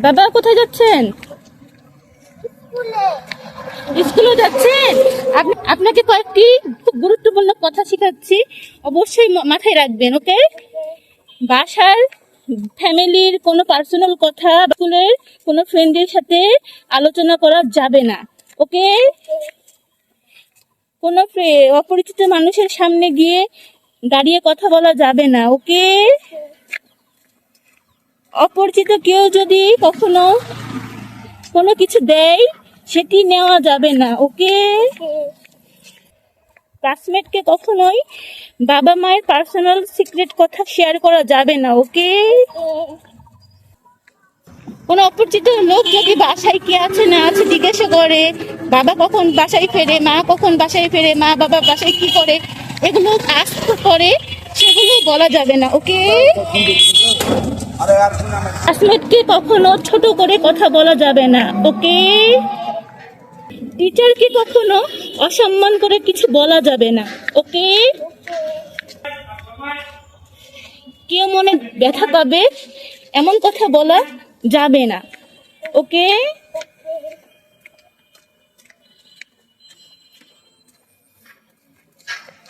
বাবা কোথায় যাচ্ছেন? স্কুলে যাচ্ছেন? আপনাকে কয়েকটি খুব গুরুত্বপূর্ণ কথা শেখাচ্ছি, অবশ্যই মাথায় রাখবেন। ওকে? বাসার ফ্যামিলির কোনো পার্সোনাল কথা স্কুলের কোনো ফ্রেন্ডের সাথে আলোচনা করা যাবে না। ওকে? কোনো অপরিচিত মানুষের সামনে গিয়ে দাঁড়িয়ে কথা বলা যাবে না। ওকে? অপরিচিত কেউ যদি কখনো কোনো কিছু দেয় সেটি নেওয়া যাবে না। ওকে? ক্লাসমেটকে কখনোই বাবা মায়ের পার্সোনাল সিক্রেট কথা শেয়ার করা যাবে না। ওকে? কোনো অপরিচিত লোক যদি বাসায় কে আছে না আছে জিজ্ঞাসা করে, বাবা কখন বাসায় ফেরে, মা কখন বাসায় ফেরে, মা বাবা বাসায় কি করে, এগুলো আস্ক করে, সেগুলো বলা যাবে না। ওকে? ক্লাসমেটকে কখনো ছোট করে কথা বলা যাবে না। ওকে? টিচারকে কখনো অসম্মান করে কিছু বলা যাবে না। ওকে? কেউ মনে ব্যথা পাবে এমন কথা বলা যাবে না। ওকে?